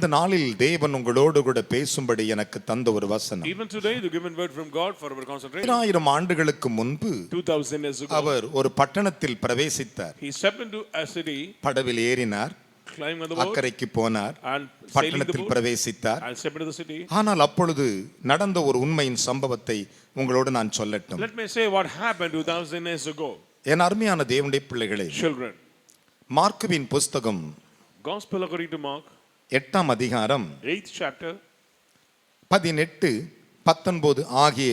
இந்த நாளில் தேவன் உங்களோடு கூட பேசும்படி எனக்கு தந்த ஒரு வசனம். Even today the given word from God for our concentration. 1000 ஆண்டுகளுக்கு முன்பு 2000 years ago அவர் ஒரு பட்டணத்தில் பிரவேசித்தார். he stepped into a city, படவில் ஏறினார், climbed on the boat அக்கரைக்கு போனார், and sailing the பட்டணத்தில் boat பிரவேசித்தார். and stepped into the city. ஆனால் அப்பொழுது நடந்த ஒரு உண்மையின் சம்பவத்தை உங்களோடு நான் சொல்லட்டும். Let me say what happened 2000 years ago. என் அருமையான தேவனுடைய பிள்ளைகளே, Children, மார்க்குவின் புஸ்தகம் Gospel according to Mark 8ஆம் அதிகாரம் 8th chapter 18, 19 ஆகிய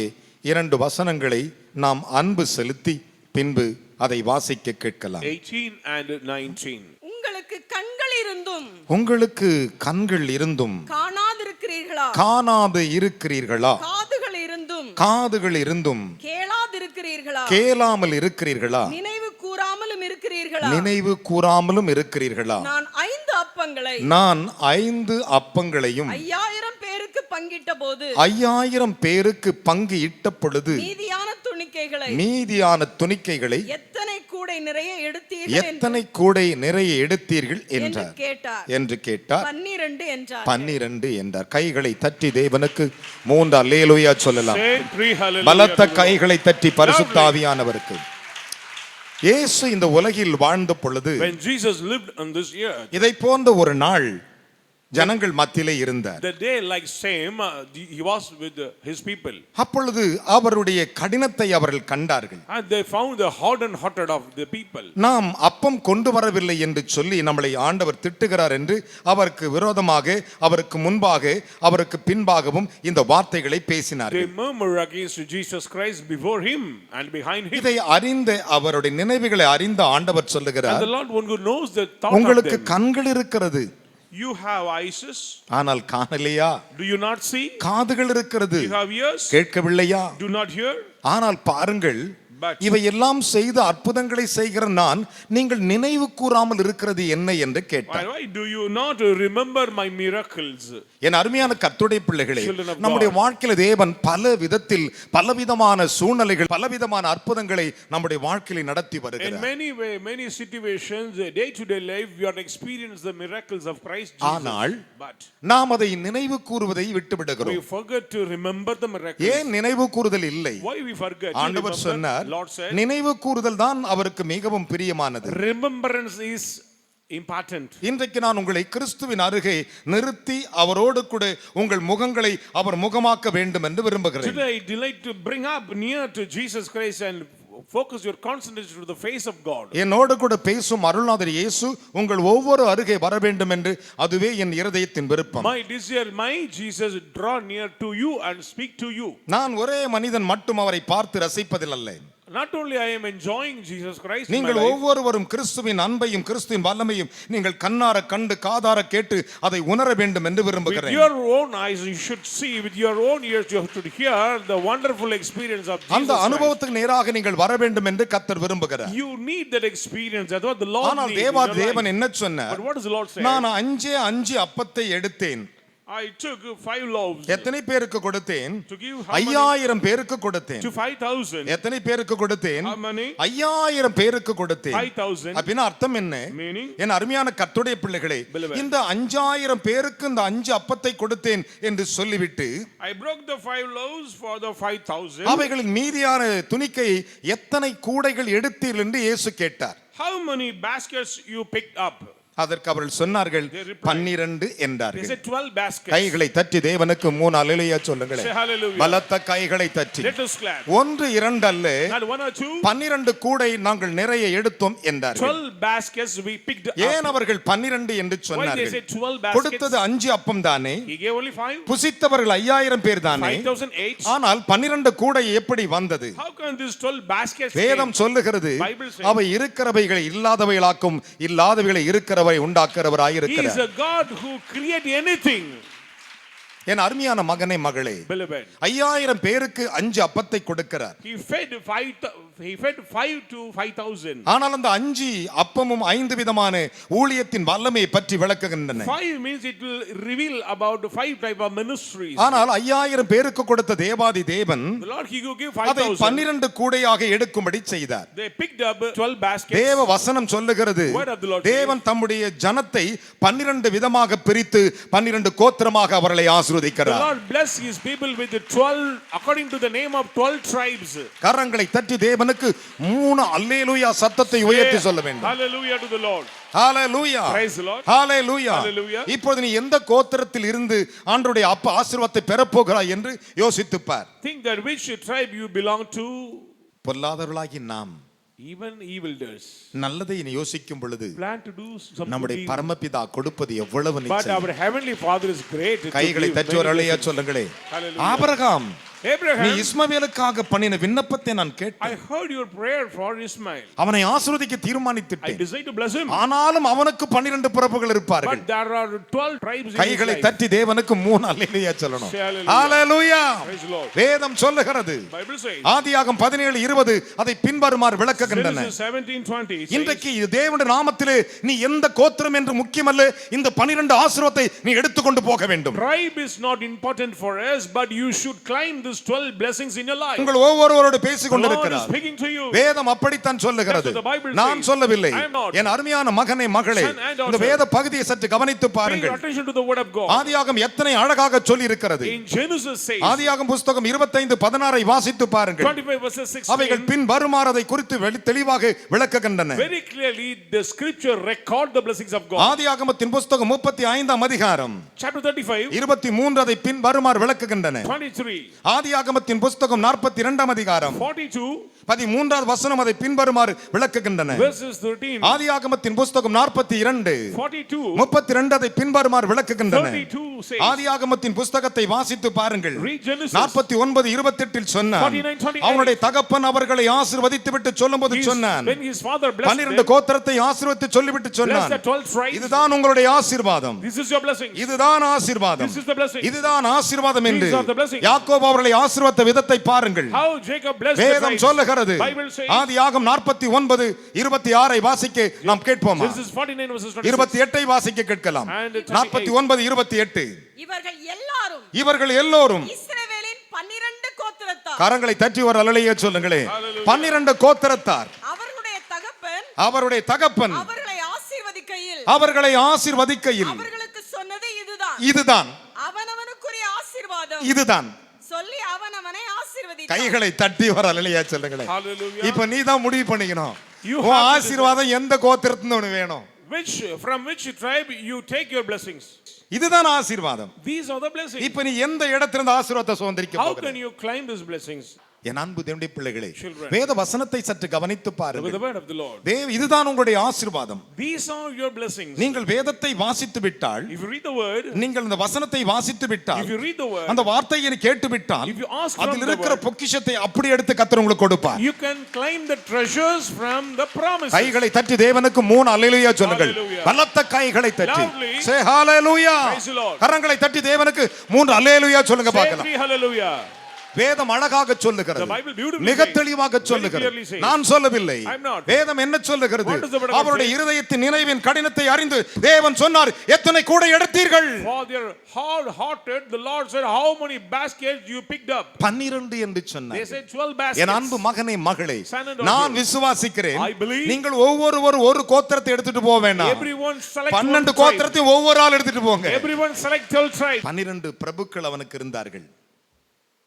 2 வசனங்களை நாம் அன்பு செலுத்தி பின்பு அதை வாசிக்க கேட்கலாம். 18 and 19. உங்களுக்கு கண்கள் இருந்தும் உங்களுக்கு கண்கள் இருந்தும் காணாதிருக்கிறீர்களா? காணாது இருக்கிறீர்களா? காதுகள் இருந்தும் காதுகள் இருந்தும் கேளாதிருக்கிறீர்களா? கேளாமல் இருக்கிறீர்களா? நினைவு கூறாமலும் இருக்கிறீர்களா? நினைவு கூறாமலும் இருக்கிறீர்களா? நான் 5 அப்பங்களையும் 5000 பேருக்கு பங்கிட்ட போது 5000 பேருக்கு பங்கு இட்ட பொழுது மீதியான துணிக்கைகளை எத்தனை கூடை நிறைய எடுத்தீர்கள் என்று கேட்டார். 12 என்றார். கைகளை தட்டி தேவனுக்கு 3 அல்லேலூயா சொல்லலாம். பலத்த கைகளை தட்டி பரிசுத்த ஆவியானவருக்கு. இயேசு இந்த உலகில் வாழ்ந்த பொழுது when Jesus lived on this earth, இதை போன்ற ஒரு நாள் ஜனங்கள் மத்தியிலே இருந்தார். the day like same he was with his people. அப்பொழுது அவருடைய கடினத்தை அவர்கள் கண்டார்கள். and they found the hardened hearted of the people. நாம் அப்பம் கொண்டு வரவில்லை என்று சொல்லி நம்மளை ஆண்டவர் திட்டுகிறார் என்று அவருக்கு விரோதமாக, அவருக்கு முன்பாக, அவருக்கு பின்பாகவும் இந்த வார்த்தைகளை பேசினார்கள். they murmur against Jesus Christ before him and behind him. இதை அறிந்த அவருடைய நினைவுகளை அறிந்த ஆண்டவர் சொல்லுகிறார், and the Lord one who knows the thought உங்களுக்கு of them. கண்கள் இருக்கிறது, you have eyes, ஆனால் காணலையா? do you not see? காதுகள் இருக்கிறது, you have ears, கேட்கவில்லையா? do not hear? ஆனால் பாருங்கள், இவை எல்லாம் செய்து அற்புதங்களை செய்கிற நான் நீங்கள் நினைவு கூறாமல் இருக்கிறது என்ன என்று கேட்டார். why do you not remember my miracles? என் அருமையான கர்த்தருடைய பிள்ளைகளே, நம்முடைய வாழ்க்கையில தேவன் பல விதத்தில் பலவிதமான சூழ்நிலைகள், பலவிதமான அற்புதங்களை நம்முடைய வாழ்க்கையில நடத்தி வருகிறார். in many way, many situations, day to day life we are experience the miracles of Christ Jesus. ஆனால் but நாம் அதை நினைவு கூறுவதை விட்டுவிடுகிறோம். we forget to remember the miracles. ஏன் நினைவு கூறுதல் இல்லை? why we forget? ஆண்டவர் சொன்னார், Lord said, நினைவு கூறுதல் தான் அவருக்கு மிகவும் பிரியமானது. remembrance is important. இன்றைக்கு நான் உங்களை கிறிஸ்துவின் அருகே நிறுத்தி அவரோடு கூட உங்கள் முகங்களை அவர் முகமாக்க வேண்டும் என்று விரும்புகிறேன். Today I delight to bring up near to Jesus Christ and focus your concentration to the face of God. என்னோடு கூட பேசும் அருள்நாதர் இயேசு உங்கள் ஒவ்வொரு அருகே வர வேண்டும் என்று அதுவே என் இருதயத்தின் விருப்பம். My desire, my Jesus draw near to you and speak to you. நான் ஒரே மனிதன் மட்டும் அவரை பார்த்து ரசிப்பதில்லை. not only I am enjoying Jesus Christ, நீங்கள் ஒவ்வொருவரும் கிறிஸ்துவின் அன்பையும் கிறிஸ்துவின் வல்லமையும் நீங்கள் கண்ணார கண்டு காதார கேட்டு அதை உணர வேண்டும் என்று விரும்புகிறேன். with your own eyes you should see, with your own ears you should hear the wonderful experience of Jesus. அந்த அனுபவத்துக்கு நேராக நீங்கள் வர வேண்டும் என்று கர்த்தர் விரும்புகிறார். you need that experience. That's what the Lord needs. ஆனால் தேவன் என்ன சொன்னார்? But what does the Lord say? நான் 5 அப்பத்தை எடுத்தேன். I took 5 loaves. எத்தனை பேருக்கு கொடுத்தேன்? To give 5000 பேருக்கு கொடுத்தேன். to 5000. எத்தனை பேருக்கு கொடுத்தேன்? How many? 5000 பேருக்கு கொடுத்தேன். 5000. அப்படினா அர்த்தம் என்ன? Meaning? என் அருமையான கர்த்தருடைய பிள்ளைகளே, இந்த 5000 பேருக்கு இந்த 5 அப்பத்தை கொடுத்தேன் என்று சொல்லிவிட்டு I broke the 5 loaves for the 5000. அவைகளின் மீதியான துணிக்கை எத்தனை கூடைகள் எடுத்தீர்கள் என்று இயேசு கேட்டார். How many baskets you picked up? அதற்கு அவர்கள் சொன்னார்கள் 12 என்றார்கள். They said 12 baskets. கைகளை தட்டி தேவனுக்கு 3 அல்லேலூயா சொல்லுங்களே. பலத்த கைகளை தட்டி. Let us clap. 1 2 அல்ல, not 1 or 2, 12 கூடை நாங்கள் நிறைய எடுத்தோம் என்றார்கள். 12 baskets we picked up. ஏன் அவர்கள் 12 என்று சொன்னார்கள்? Why they said 12 baskets? கொடுத்தது 5 அப்பம் தானே. He gave only 5. புசித்தவர்கள் 5000 பேர் தானே. 5008. ஆனால் 12 கூடை எப்படி வந்தது? How can this 12 baskets? வேதம் சொல்லுகிறது, அவை இருக்கிறவைகளை இல்லாதவைகளாக்கும் இல்லாதவைகளை இருக்கிறவை உண்டாக்குறவராய் இருக்கிறார். He is a God who create anything. என் அருமையான மகனே மகளே, beloved, 5000 பேருக்கு 5 அப்பத்தை கொடுக்கிறார். he fed 5 to 5,000. ஆனால் அந்த 5 அப்பமும் 5 விதமான ஊழியத்தின் வல்லமையை பற்றி விளக்குகின்றன. 5 means it will reveal about 5 type of ministries. ஆனால் 5000 பேருக்கு கொடுத்த தேவாதி தேவன் The Lord, he could give அதை 5,000. 12 கூடையாக எடுக்கும்படி செய்தார். They picked up 12 baskets. தேவ வசனம் சொல்லுகிறது, Word of the Lord தேவன் தம்முடைய ஜனத்தை 12 விதமாக பிரித்து 12 கோத்திரமாக அவர்களை The ஆசீர்வதிக்கிறார். Lord bless his people with the 12 according to the name of 12 tribes. கரங்களை தட்டி தேவனுக்கு 3 அல்லேலூயா சத்தத்தை உயர்த்தி சொல்ல வேண்டும். Hallelujah to the Lord. Hallelujah. Praise the Lord. Hallelujah. Hallelujah. இப்போது நீ எந்த கோத்திரத்தில் இருந்து ஆண்டவருடைய அப்ப ஆசீர்வாதத்தை பெறப் போகிறாய் என்று யோசித்துப் பார். Think that which tribe you belong to. பொல்லாதவர்களாகி நாம் Even evildoers நல்லதை நீ யோசிக்கும் பொழுது plan to do some நம்முடைய good evil. பரமபிதா கொடுப்பது எவ்வளவு But நிச்சயம். our heavenly Father is great. to கைகளை give தட்டி many ஒரு அலையா blessings. சொல்லுங்களே. Hallelujah. ஆபிரகாம், நீ Abraham, இஸ்மவேலுக்காக பண்ணின விண்ணப்பத்தை நான் I கேட்டேன். heard your prayer for Ismail. அவனை ஆசீர்வதிக்க I தீர்மானித்துட்டேன். decide to bless him. ஆனாலும் அவனுக்கு 12 பிறப்புகள் இருப்பார்கள். But there are 12 tribes in his கைகளை life. தட்டி தேவனுக்கு 3 அல்லேலூயா சொல்லணும். Say hallelujah. Hallelujah. Praise the Lord. வேதம் சொல்லுகிறது, Bible says, ஆதியாகமம் 17:20 அதை பின்வருமாறு விளக்குகின்றன. Genesis 17:20 says, இன்றைக்கு தேவனுடைய நாமத்திலே நீ எந்த கோத்திரம் என்று முக்கியமல்ல, இந்த 12 ஆசீர்வாதத்தை நீ எடுத்துக்கொண்டு போக வேண்டும். tribe is not important for us, but you should climb this 12 blessings in your life. உங்கள் ஒவ்வொருவரோடு பேசிக் The Lord is கொண்டிருக்கிறார். speaking to you. வேதம் அப்படித்தான் சொல்லுகிறது. That's what the Bible நான் says. சொல்லவில்லை. I am not. என் அருமையான மகனே மகளே, Son and daughter. இந்த வேத பகுதியை சற்று கவனித்து Pay பாருங்கள். attention to the word of God. ஆதியாகமம் எத்தனை அழகாக சொல்லி இருக்கிறது. In Genesis says, ஆதியாகமம் புத்தகம் 25:16 வாசித்து பாருங்கள். 25 verses அவைகள் 16, பின் வருமாறு அதை குறித்து தெளிவாக விளக்குகின்றன. very clearly the scripture record the blessings of God. ஆதியாகமத்தின் புத்தகம் 35 அதிகாரம் Chapter 35, 23 அதை பின் வருமாறு விளக்குகின்றன. 23, ஆதியாகமத்தின் புத்தகம் 42 அதிகாரம் 42, 13வது வசனம் அதை பின்வருமாறு விளக்குகின்றன. verses 13, ஆதியாகமத்தின் புத்தகம் 42 42, 32 அதை பின்வருமாறு விளக்குகின்றன. 32 says, ஆதியாகமத்தின் புத்தகத்தை வாசித்து பாருங்கள். read Genesis 49:28 சொன்னான், 49:28. அவனுடைய தகப்பன் அவர்களை ஆசீர்வதித்து விட்டு சொல்லும்போது சொன்னான், when his father blessed 12 them, கோத்திரத்தை ஆசீர்வதித்து சொல்லிவிட்டு bless சொன்னான், the 12 tribes. இதுதான் உங்களுடைய ஆசீர்வாதம், This is your blessing. இதுதான் ஆசீர்வாதம், This is the blessing. இதுதான் ஆசீர்வாதம் என்று These are the blessings. யாக்கோபு அவர்களை ஆசீர்வதித்த விதத்தை பாருங்கள். How Jacob blessed the வேதம் tribes. சொல்லுகிறது. Bible says, ஆதியாகமம் 49:26 வாசிக்க நாம் கேட்போமா? Genesis 49 verses 26. 28 வாசிக்க கேட்கலாம். And 38. 49:28 இவர்கள் எல்லாரும் இவர்கள் எல்லோரும் இஸ்ரவேலின் 12 கோத்திரத்தார். கரங்களை தட்டி ஒரு அல்லேலூயா சொல்லுங்களே. Hallelujah. 12 கோத்திரத்தார். அவருடைய தகப்பன் அவருடைய தகப்பன் அவர்களை ஆசீர்வதிக்கையில் அவர்களுக்கு சொன்னது இதுதான் இதுதான் அவனவனுக்குரிய ஆசீர்வாதம் இதுதான் சொல்லி அவனவனை ஆசீர்வதித்தார். கைகளை தட்டி ஒரு அல்லேலூயா சொல்லுங்களே. Hallelujah. இப்ப நீ தான் முடிவு பண்ணிக்கணும். You உன் have to ஆசீர்வாதம் எந்த கோத்திரத்துல உனக்கு வேணும். From which tribe you take your blessings. இதுதான் ஆசீர்வாதம். These are the blessings. இப்ப நீ எந்த இடத்திலிருந்து ஆசீர்வாதத்தை சுதந்திரிக்க How போகிறாய்? can you climb these blessings? என் அன்பு தேவனுடைய பிள்ளைகளே, Children. வேத வசனத்தை சற்று கவனித்து With பாருங்கள். the word of the Lord. இதுதான் உங்களுடைய ஆசீர்வாதம். These are your blessings. நீங்கள் வேதத்தை வாசித்து விட்டால், If you read the word, நீங்கள் இந்த வசனத்தை வாசித்து விட்டால், if you read the word, அந்த வார்த்தையை நீ கேட்டு விட்டால், if you ask from அதில் the இருக்கிற word, பொக்கிஷத்தை அப்படி எடுத்து கர்த்தர் உங்களுக்கு கொடுப்பார். you can climb the treasures from the promises. கைகளை தட்டி தேவனுக்கு 3 அல்லேலூயா சொல்லுங்கள். Hallelujah. பலத்த கைகளை தட்டி Loudly. say hallelujah. Praise the Lord. கரங்களை தட்டி தேவனுக்கு 3 அல்லேலூயா சொல்லுங்க Say பார்க்கலாம். 3 hallelujah. வேதம் அழகாக சொல்லுகிறது. The Bible beautifully மிக says, தெளிவாக very சொல்லுகிறது. clearly says. நான் சொல்லவில்லை. I'm not. வேதம் என்ன சொல்லுகிறது? What does the word of God அவருடைய say? இருதயத்தின் நினைவின் கடினத்தை அறிந்து தேவன் சொன்னார், எத்தனை கூடை எடுத்தீர்கள்? For their hard-hearted, the Lord said, how many baskets you picked up? 12 என்று They சொன்னார். said 12 என் அன்பு baskets. மகனே மகளே, Son and daughter. நான் விசுவாசிக்கிறேன். I believe. நீங்கள் ஒவ்வொருவரும் ஒரு கோத்திரத்தை எடுத்துட்டு போக வேண்டாம். Everyone select 12 one tribe. கோத்திரத்தையும் ஒவ்வொரு ஆள் எடுத்துட்டு போங்க. Everyone select 12 tribes. 12 பிரபுக்கள் அவனுக்கு இருந்தார்கள்.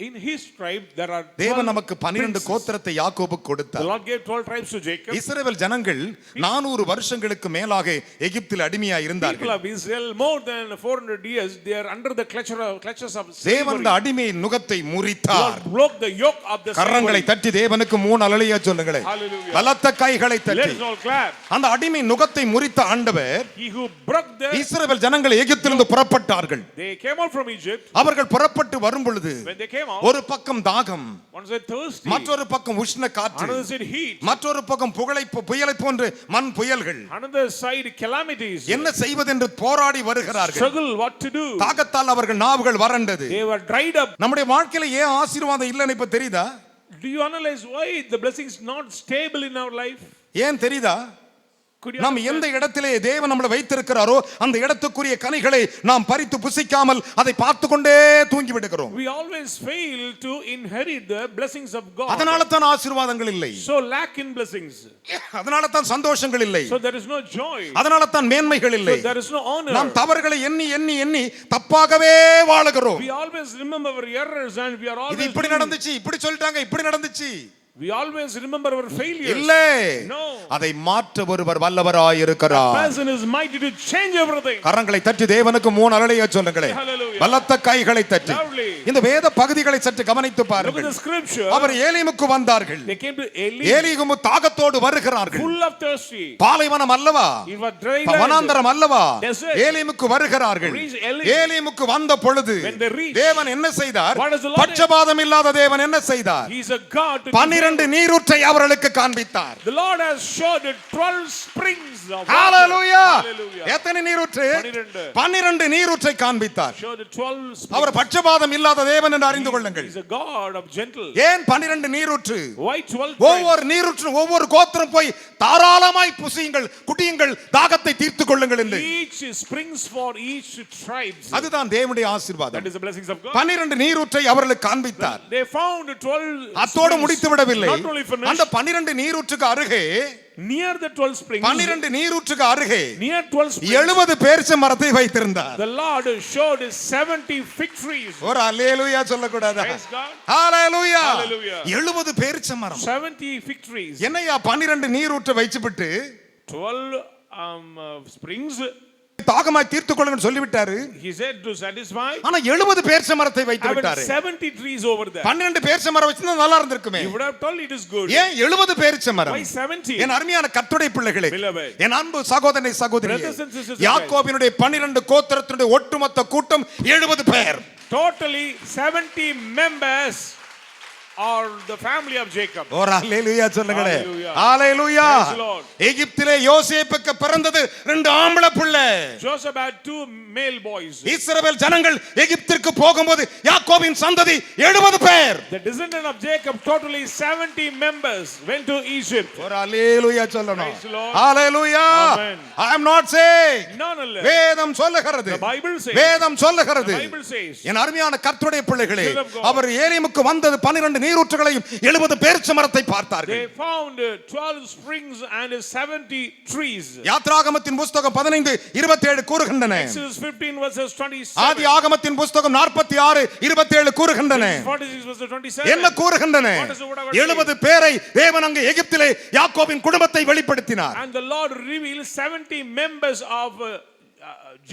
In his tribe there are 12 தேவன் நமக்கு 12 princes. கோத்திரத்தை யாக்கோபுக்கு The கொடுத்தார். Lord gave 12 tribes to Jacob. இஸ்ரவேல் ஜனங்கள் 400 வருஷங்களுக்கு மேலாக எகிப்தில் அடிமையாய் People இருந்தார்கள். of Israel more than 400 years they are under the clutches of தேவன் slavery. அந்த அடிமையின் நுகத்தை The முறித்தார். Lord broke the yoke of the கரங்களை slavery. தட்டி தேவனுக்கு 3 அல்லேலூயா சொல்லுங்களே. Hallelujah. பலத்த கைகளை தட்டி Let's all clap. அந்த அடிமை நுகத்தை முறித்த ஆண்டவர் He who broke the இஸ்ரவேல் ஜனங்கள் எகிப்திலிருந்து புறப்பட்டார்கள். they came out from Egypt. அவர்கள் புறப்பட்டு வரும் பொழுது When they came stomach. ஒரு பக்கம் தாகம், One said thirsty. மற்றொரு பக்கம் உஷ்ண காற்று, Another said heat. மற்றொரு பக்கம் புயலை போன்று மண் புயல்கள். Another side calamities. என்ன செய்வதென்று போராடி வருகிறார்கள். Struggle what to do. தாகத்தால் அவர்கள் நாவுகள் வறண்டது. They were dried up. நம்முடைய வாழ்க்கையில ஏன் ஆசீர்வாதம் இல்லைன்னு இப்ப தெரியுதா? Do you analyze why the blessing is not stable in our life? ஏன் தெரியுதா? Could you நாம் எந்த இடத்திலே தேவன் நம்மளை வைத்திருக்கிறாரோ அந்த இடத்துக்குரிய கனிகளை நாம் பறித்து புசிக்காமல் அதை பார்த்து கொண்டே தூங்கி விடுகிறோம். We always fail to inherit the blessings of God. அதனால தான் ஆசீர்வாதங்கள் இல்லை. So lack in blessings. அதனால தான் சந்தோஷங்கள் இல்லை. So there is no joy. அதனால தான் மேன்மைகள் இல்லை. So there is no honor. நாம் தவறுகளை எண்ணி எண்ணி எண்ணி தப்பாகவே வாழுகிறோம். We always remember our errors and we are இது always இப்படி நடந்துச்சு, இப்படி சொல்லிட்டாங்க, இப்படி நடந்துச்சு. We always remember our failures. இல்ல, No. அதை மாற்ற ஒருவர் வல்லவராய் இருக்கிறார். Person is mighty to change everything. கரங்களை தட்டி தேவனுக்கு 3 அல்லேலூயா சொல்லுங்களே. Hallelujah. பலத்த கைகளை தட்டி. Loudly. இந்த வேத பகுதிகளை சற்று கவனித்து Look at பாருங்கள். the scripture. அவர் ஏலிமுக்கு வந்தார்கள். They came to Eli ஏலியும் தாகத்தோடு வருகிறார்கள். full of thirsty. பாலைவனம் அல்லவா, It was dry land. வனாந்தரம் அல்லவா, Desert. ஏலிமுக்கு வருகிறார்கள். Reach Elim. ஏலிமுக்கு வந்த பொழுது When they reached, தேவன் என்ன செய்தார்? what does the Lord பட்சபாதம் இல்லாத தேவன் என்ன செய்தார்? He is a God to 12 நீரூற்றை அவர்களுக்கு காண்பித்தார். The Lord has showed 12 springs of water. Hallelujah. Hallelujah. எத்தனை நீரூற்று? 12. 12 நீரூற்றை காண்பித்தார். Showed 12 springs. அவர் பட்சபாதம் இல்லாத தேவன் என்று அறிந்து கொள்ளுங்கள். He is a God of gentle. ஏன் 12 நீரூற்று? Why 12 springs? ஒவ்வொரு நீரூற்று ஒவ்வொரு கோத்திரம் போய் தாராளமாய் புசியுங்கள், குடியுங்கள், தாகத்தை தீர்த்து கொள்ளுங்கள் என்று. Each springs for each tribes. அதுதான் தேவனுடைய ஆசீர்வாதம். That is the blessings of God. 12 நீரூற்றை அவர்களுக்கு காண்பித்தார். They found 12 அத்தோடு springs. முடித்து விடவில்லை. Not only finished. அந்த 12 நீரூற்றுக்கு அருகே, Near the 12 springs. 12 நீரூற்றுக்கு அருகே Near 12 springs. 70 பேரிச்ச மரத்தை வைத்திருந்தார். The Lord showed 70 fig trees. ஒரு அல்லேலூயா சொல்லக்கூடாதா? Praise God. ஹalleluya. Hallelujah. 70 பேரிச்ச மரம். 70 fig trees. என்னையா 12 நீரூற்றை வச்சுவிட்டு 12 springs. தாகமாய் தீர்த்து கொள்ளுங்கன்னு சொல்லிவிட்டாரு. He said to satisfy. ஆனா 70 பேரிச்ச மரத்தை வைத்து I விட்டாரு. 70 trees over there. 12 பேரிச்ச மரம் வச்சிருந்தா நல்லா இருந்திருக்குமே. You would have told it is good. ஏன் 70 பேரிச்ச மரம்? Why 70? என் அருமையான கர்த்தருடைய பிள்ளைகளே, Beloved. என் அன்பு சகோதரனை சகோதரியே, Brothers and sisters in யாக்கோபினுடைய 12 கோத்திரத்தினுடைய ஒட்டுமொத்த கூட்டம் 70 பேர். Totally 70 members are the family of Jacob. ஒரு அல்லேலூயா சொல்லுங்களே. Hallelujah. Hallelujah. Praise the Lord. எகிப்திலே யோசேப்புக்கு பிறந்தது 2 ஆம்பளை பிள்ளை. Joseph had 2 male boys. இஸ்ரவேல் ஜனங்கள் எகிப்திற்கு போகும்போது யாக்கோபின் சந்ததி 70 பேர். The descendant of Jacob, totally 70 members went to Egypt. ஒரு அல்லேலூயா சொல்லணும். Praise the Lord. Hallelujah. Amen. I am not saying. None less. வேதம் சொல்லுகிறது. The Bible says. வேதம் சொல்லுகிறது. The Bible says. என் அருமையான கர்த்தருடைய பிள்ளைகளே, Children of God. அவர் ஏலிமுக்கு வந்தது 12 நீரூற்றுகளையும் 70 பேரிச்ச மரத்தை பார்த்தார்கள். They found 12 springs and 70 trees. யாத்ராகமத்தின் புத்தகம் 15:27 கூறுகின்றன. Exodus 15 verses 27. ஆதி ஆகமத்தின் புத்தகம் 46:27 கூறுகின்றன. 46 verses 27. என்ன கூறுகின்றன? What does the word of God 70 பேரை தேவன் அங்கே எகிப்திலே யாக்கோபின் குடும்பத்தை வெளிப்படுத்தினார். And the Lord revealed 70 members of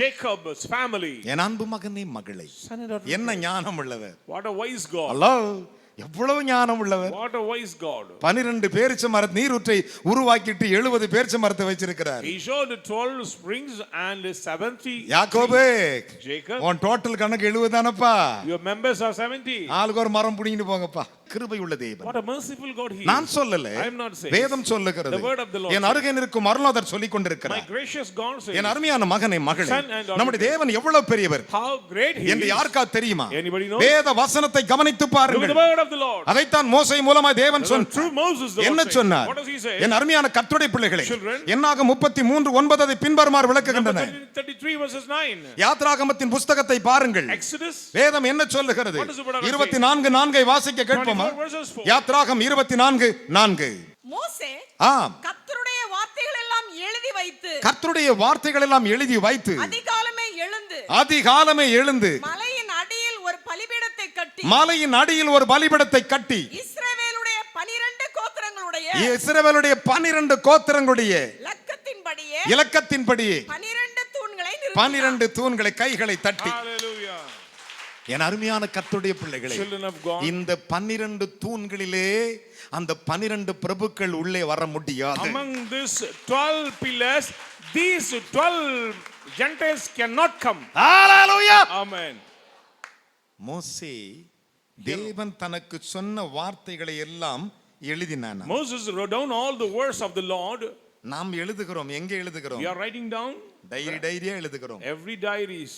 Jacob's family. என் அன்பு மகனே மகளே, Son and daughter. என்ன ஞானம் உள்ளவர். What a wise God. Hello, எவ்வளவு ஞானம் உள்ளவர். What a wise God. 12 பேரிச்ச மர நீரூற்றை உருவாக்கிட்டு 70 பேரிச்ச மரத்தை வச்சிருக்கிறார். He showed 12 springs and 70 யாக்கோபே, Jacob. உன் டோட்டல் கணக்கு 70 தானப்பா. Your members are 70. ஆளுக்கு ஒரு மரம் புடிங்கிட்டு போங்கப்பா. கிருபை உள்ள தேவன். What a merciful God he is. நான் சொல்லல, I am not saying. வேதம் சொல்லுகிறது. The word of the Lord. என் அருகே இருக்கும் அருளாதர் சொல்லிக் My கொண்டிருக்கிறார். gracious God says. என் அருமையான மகனே மகளே, Son and daughter. நம்முடைய தேவன் எவ்வளவு பெரியவர் How great he என்று is. யாருக்கா தெரியுமா? Anybody know? வேத வசனத்தை கவனித்து Look at பாருங்கள். the word of the Lord. அதைத்தான் மோசே மூலமாய் தேவன் சொன்னார். Through Moses the என்ன Lord said. சொன்னார்? What does he say? என் அருமையான கர்த்தருடைய பிள்ளைகளே, Children. என்னாக 33:9 அதை பின்வருமாறு விளக்குகின்றன. 33 verses 9. யாத்ராகமத்தின் புத்தகத்தை பாருங்கள். Exodus வேதம் என்ன சொல்லுகிறது? What does the word of God say? 24:4 வாசிக்க கேட்போமா? 24 verses 4. யாத்ராகம் 24:4. மோசே ஆம், கர்த்தருடைய வார்த்தைகள் எல்லாம் எழுதி வைத்து கர்த்தருடைய வார்த்தைகள் எல்லாம் எழுதி வைத்து அதிகாலமே எழுந்து மலையின் அடியில் ஒரு பலிபீடத்தை கட்டி மலையின் அடியில் ஒரு பலிபீடத்தை கட்டி இஸ்ரவேலுடைய 12 கோத்திரங்களுடைய இஸ்ரவேலுடைய 12 கோத்திரங்களுடைய இலக்கத்தின்படியே 12 தூண்களை கைகளை தட்டி. Hallelujah. என் அருமையான கர்த்தருடைய பிள்ளைகளே, Children of God. இந்த 12 தூண்களிலே அந்த 12 பிரபுக்கள் உள்ளே வர முடியாது. Among these 12 pillars, these 12 Gentiles cannot come. Hallelujah. Amen. மோசே தேவன் தனக்கு சொன்ன வார்த்தைகளை எல்லாம் எழுதினான். Moses wrote down all the words of the Lord. நாம் எழுதுகிறோம். எங்க எழுதுகிறோம்? We are writing down டைரியா எழுதுகிறோம். every diaries.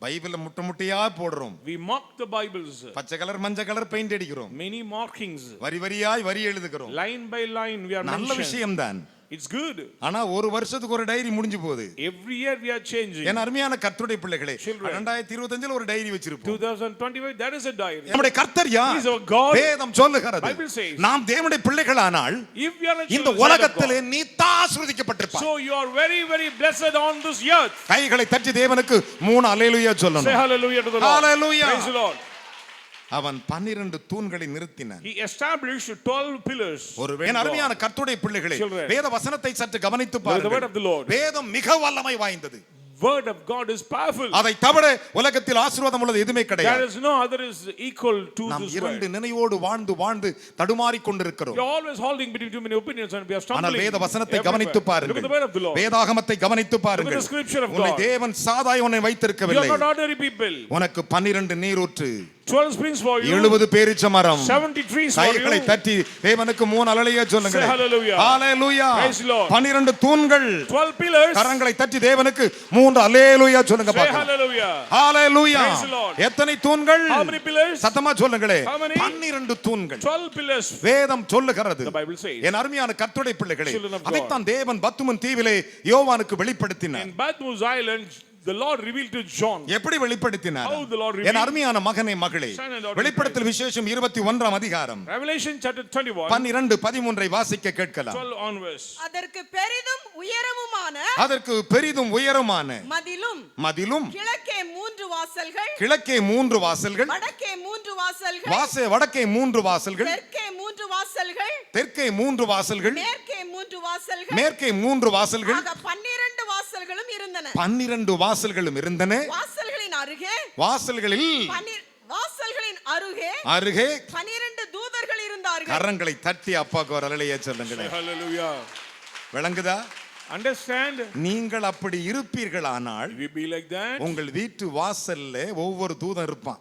பைபிள முட்டையா போடுறோம். We mark the Bibles. பச்சை கலர் மஞ்சள் கலர் பெயிண்ட் அடிக்கிறோம். Many markings. வரியாய் வரி எழுதுகிறோம். Line by line we are நல்ல mentioning. விஷயம்தான். It's good. ஆனா ஒரு வருஷத்துக்கு ஒரு டைரி முடிஞ்சு போகுது. Every year we are changing. என் அருமையான கர்த்தருடைய பிள்ளைகளே, Children. 2025 ஒரு டைரி வச்சிருப்போம். 2025 that is a diary. நம்முடைய கர்த்தர் யார்? He is our God. வேதம் சொல்லுகிறது. Bible says. நாம் தேவனுடைய பிள்ளைகளானால் If we are a இந்த children of உலகத்திலே God, நீ ஆசீர்வதிக்கப்பட்டிருப்பாய். so you are very very blessed on this earth. கைகளை தட்டி தேவனுக்கு 3 அல்லேலூயா Say சொல்லணும். hallelujah to the Lord. Hallelujah. Praise the Lord. அவன் 12 தூண்களை நிறுத்தினான். He established 12 pillars. என் அருமையான கர்த்தருடைய பிள்ளைகளே, Children. வேத வசனத்தை சற்று கவனித்து The word of பாருங்கள். the Lord. வேதம் மிக வல்லமை வாய்ந்தது. Word of God is powerful. அதை தவிர உலகத்தில் ஆசீர்வாதம் உள்ளது எதுவுமே There கிடையாது. is no other is equal to நாம் this இரண்டு word. நினைவோடு வாழ்ந்து தடுமாறிக் கொண்டிருக்கிறோம். We are always holding between too many opinions and we are ஆனால் stumbling. வேத வசனத்தை everywhere. கவனித்து Look at பாருங்கள். the word of the Lord. வேதாகமத்தை கவனித்து Look at பாருங்கள். the scripture of உன்னை God. தேவன் சாதாய் உன்னை You வைத்திருக்கவில்லை. are not ordinary people. உனக்கு 12 நீரூற்று, 12 springs for you. 70 பேரீச்ச மரம், 70 trees for கைகளை you. தட்டி தேவனுக்கு 3 அல்லேலூயா சொல்லுங்கள். Say hallelujah. Hallelujah. Praise the Lord. 12 தூண்கள், 12 pillars. கரங்களை தட்டி தேவனுக்கு 3 அல்லேலூயா சொல்லுங்க Say பாக்கலாம். hallelujah. Hallelujah. Praise the Lord. எத்தனை தூண்கள்? How many pillars? சத்தமா சொல்லுங்களே. How many? 12 தூண்கள். 12 pillars. வேதம் சொல்லுகிறது. The Bible says. என் அருமையான கர்த்தருடைய பிள்ளைகளே, Children of God. அதைத்தான் தேவன் பத்துமன் தீவிலே யோவானுக்கு வெளிப்படுத்தினார். In Patmos Island, the Lord revealed to John. எப்படி வெளிப்படுத்தினார்? How the Lord revealed. என் அருமையான மகனே மகளே, Son and daughter. வெளிப்படுத்தல் விசேஷம் 21 அதிகாரம் Revelation chapter 21. 12 13 வாசிக்க கேட்கலாம். 12 onwards. அதற்கு பெரிதும் உயரமுமான அதற்கு பெரிதும் உயரமான மதிலும் கிழக்கே கிழக்கே 3 வாசல்கள், 3 வாசல்கள், வடக்கே 3 வாசல்கள், வடக்கே 3 வாசல்கள், தெற்கே 3 வாசல்கள், தெற்கே 3 வாசல்கள், மேற்கே 3 வாசல்கள், மேற்கே 3 வாசல்கள், ஆக 12 வாசல்களும் இருந்தன. 12 வாசல்களும் இருந்தன. வாசல்களின் அருகே வாசல்களில் அருகே 12 தூதர்கள் இருந்தார்கள். கரங்களை தட்டி அப்பாக்கு ஒரு அல்லேலூயா சொல்லுங்களே. Hallelujah. விளங்குதா? Understand? நீங்கள் அப்படி இருப்பீர்களானால் If you be like that, உங்கள் வீட்டு வாசல்ல ஒவ்வொரு தூதன் இருப்பான்.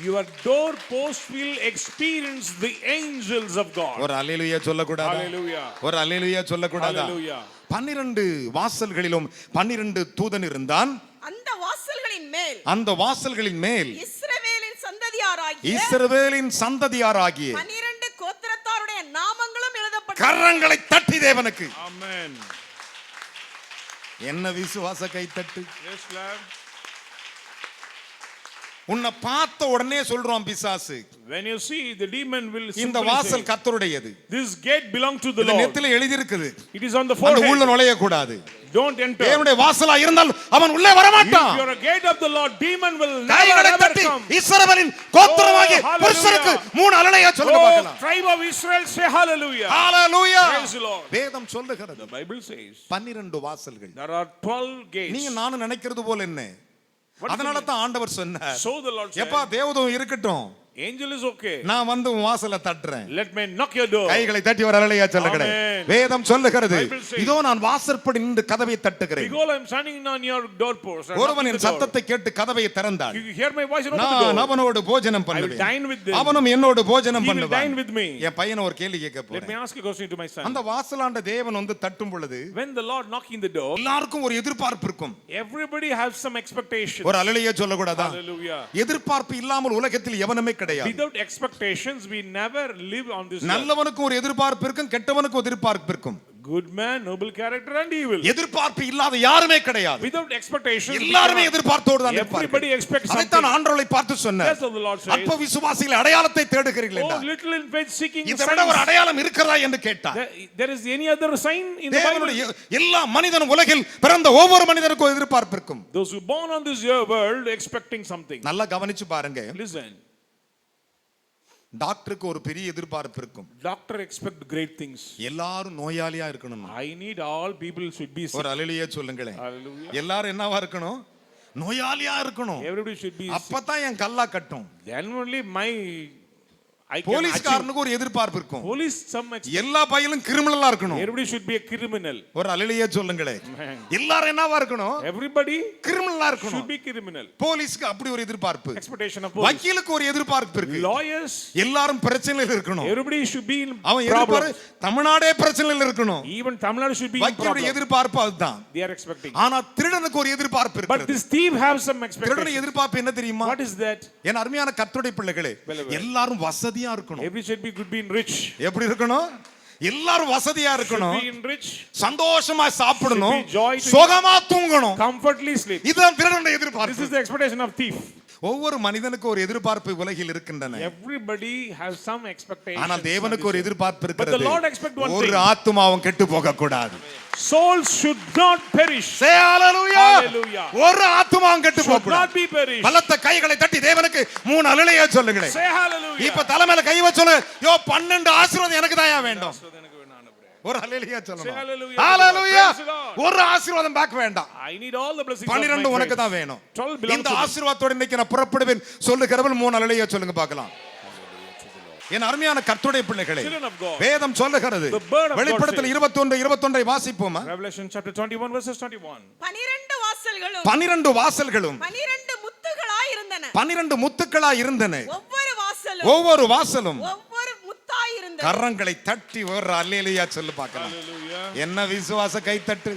your doorpost will experience the angels of God. ஒரு அல்லேலூயா சொல்லக்கூடாதா? Hallelujah. ஒரு அல்லேலூயா சொல்லக்கூடாதா? Hallelujah. 12 வாசல்களிலும் 12 தூதன் இருந்தான். அந்த வாசல்களின் மேல் இஸ்ரவேலின் சந்ததியாராகிய 12 கோத்திரத்தாருடைய நாமங்களும் எழுதப்பட்டன. கரங்களை தட்டி தேவனுக்கு Amen. என்ன விசுவாச கைத்தட்டு. Yes, Lord. உன்னை பார்த்த உடனே சொல்றான் பிசாசு, When you see, the demon will இந்த simply வாசல் say, கர்த்தருடையது. this gate belongs to the இந்த Lord. நெத்தில எழுதி இருக்குது. It is on the அந்த உள்ள forehead. நுழைய கூடாது. Don't enter. தேவனுடைய வாசலா இருந்தால் அவன் உள்ளே வர If மாட்டான். you are a gate of the Lord, demon will கைகளை never தட்டி come. இஸ்ரவேலின் கோத்திரமாகிய Oh, hallelujah. புருஷருக்கு 3 அல்லேலூயா சொல்லுங்க Oh, பார்க்கலாம். tribe of Israel, say hallelujah. Hallelujah. Praise the Lord. வேதம் சொல்லுகிறது. The Bible says 12 வாசல்கள். there are 12 gates. நீங்க நானும் நினைக்கிறது போல என்ன? What is அதனால it? தான் ஆண்டவர் சொன்னார், So the Lord said, எப்பா தேவதூதன் இருக்கட்டும், angel is okay. நான் வந்து உன் வாசலை தட்டுறேன். Let me knock your door. கைகளை தட்டி வர அல்லேலூயா சொல்லுங்க. Amen. வேதம் சொல்லுகிறது, Bible says, இதோ நான் வாசற்படி நின்று கதவை தட்டுகிறேன். Behold, I am standing on your doorpost. and ஒருவன் knocking என் the door. சத்தத்தை கேட்டு கதவை திறந்தாள். You hear my voice and open the நான் door. அவனோடு போஜனம் I will பண்ணுவேன், dine with them. அவனும் என்னோடு போஜனம் He will பண்ணுவான். dine with me. என் பையனை ஒரு கேள்வி கேட்க Let me போறேன். ask a question to my son. அந்த வாசலாண்ட தேவன் வந்து தட்டும் பொழுது When the Lord knocking the door, எல்லாருக்கும் ஒரு எதிர்பார்ப்பு இருக்கும். everybody has some expectations. ஒரு அல்லேலூயா சொல்லக்கூடாதா? Hallelujah. எதிர்பார்ப்பு இல்லாமல் உலகத்தில் எவனுமே கிடையாது. Without expectations, we never live on this earth. நல்லவனுக்கு ஒரு எதிர்பார்ப்பு இருக்கும், கெட்டவனுக்கு ஒரு எதிர்பார்ப்பு இருக்கும். Good man, noble character, and evil. எதிர்பார்ப்பு இல்லாத யாருமே கிடையாது. Without expectations, we எல்லாருமே cannot. எதிர்பார்த்தோடு தான் Everybody இருப்பார்கள். expects அதைத்தான் something. ஆண்டவரை பார்த்து சொன்னார், That's what the Lord says. அற்ப விசுவாசிகள் அடையாளத்தை தேடுகிறீர்கள் Oh, என்றார். little in faith seeking இதை விட ஒரு signs. அடையாளம் இருக்கிறதா என்று கேட்டார். There is any other sign in the Bible? தேவனுடைய எல்லா மனிதனும் உலகில் பிறந்த ஒவ்வொரு மனிதனுக்கும் ஒரு எதிர்பார்ப்பு இருக்கும். Those who born on this world expecting something. நல்லா கவனிச்சு பாருங்க. Listen. டாக்டருக்கு ஒரு பெரிய எதிர்பார்ப்பு இருக்கும். Doctor expect great things. எல்லாரும் நோயாளியா இருக்கணும். I need all people should be sick. ஒரு அல்லேலூயா சொல்லுங்களேன். Hallelujah. எல்லாரும் என்னவா இருக்கணும்? நோயாளியா இருக்கணும். Everybody should be sick. அப்பதான் என் கல்லா கட்டும். Then only my I can போலீஸ்காரனுக்கு ஒரு எதிர்பார்ப்பு இருக்கும். Police some expect. எல்லா பையலும் கிரிமினலா இருக்கணும். Everybody should be a criminal. ஒரு அல்லேலூயா சொல்லுங்களே. Amen. எல்லாரும் என்னவா இருக்கணும்? Everybody கிரிமினலா இருக்கணும். should be criminal. போலீஸ்க்கு அப்படி ஒரு எதிர்பார்ப்பு. Expectation of police. வக்கீலுக்கு ஒரு எதிர்பார்ப்பு இருக்கு. Lawyers. எல்லாரும் பிரச்சனையில இருக்கணும். Everybody should be in அவன் problem. எதிர்பார்ப்பு தமிழ்நாடே பிரச்சனையில இருக்கணும். Even Tamil Nadu should be in வக்கீலுடைய problem. எதிர்பார்ப்பு அதுதான். They are expecting. ஆனா திருடனுக்கு ஒரு எதிர்பார்ப்பு But இருக்கு. this thief have some திருடனுடைய expectation. எதிர்பார்ப்பு என்ன தெரியுமா? What is that? என் அருமையான கர்த்தருடைய பிள்ளைகளே, எல்லாரும் வசதியா இருக்கணும். Everybody should be good, be rich. எப்படி இருக்கணும்? எல்லாரும் வசதியா இருக்கணும். Should be in rich. சந்தோஷமா சாப்பிடணும். Should be joy to சுகமா தூங்கணும். Comfortably sleep. இதுதான் திருடனுடைய This எதிர்பார்ப்பு. is the expectation of thief. ஒவ்வொரு மனிதனுக்கு ஒரு எதிர்பார்ப்பு உலகில் இருக்கின்றன. Everybody has some expectation. ஆனால் தேவனுக்கு ஒரு எதிர்பார்ப்பு But the இருக்கிறது. Lord expect one ஒரு thing. ஆத்துமாவும் கெட்டு போக கூடாது. Souls should not perish. Say hallelujah. Hallelujah. ஒரு ஆத்துமாவும் கெட்டு போக Should not கூடாது. be perished. பலத்த கைகளை தட்டி தேவனுக்கு 3 அல்லேலூயா சொல்லுங்களேன். Say hallelujah. இப்ப தலைமையில கை வச்சு சொல்லு. யோ 12 ஆசீர்வாதம் எனக்கு தாயா வேண்டும். ஒரு அல்லேலூயா Say சொல்லணும். hallelujah. Hallelujah. Praise the Lord. ஒரு ஆசீர்வாதம் பேக் வேண்டாம். I need all the blessings of 12 my உனக்கு friends. தான் வேணும். 12 belongs இந்த to me. ஆசீர்வாதத்தோட இன்னைக்கு நான் புறப்படுவேன் சொல்லுகிறவன் 3 அல்லேலூயா சொல்லுங்க பார்க்கலாம். என் அருமையான கர்த்தருடைய பிள்ளைகளே, Children of God. வேதம் சொல்லுகிறது. The word of God வெளிப்படுத்தல் 21 வாசிப்போமா? Revelation chapter 21 verses 21. 12 வாசல்களும் 12 வாசல்களும் 12 முத்துகளாய் இருந்தன. 12 முத்துக்களா இருந்தன. ஒவ்வொரு வாசலும் ஒவ்வொரு முத்தாய் இருந்தது. கரங்களை தட்டி ஒரு அல்லேலூயா சொல்லு பார்க்கலாம். Hallelujah. என்ன விசுவாச கைத்தட்டு.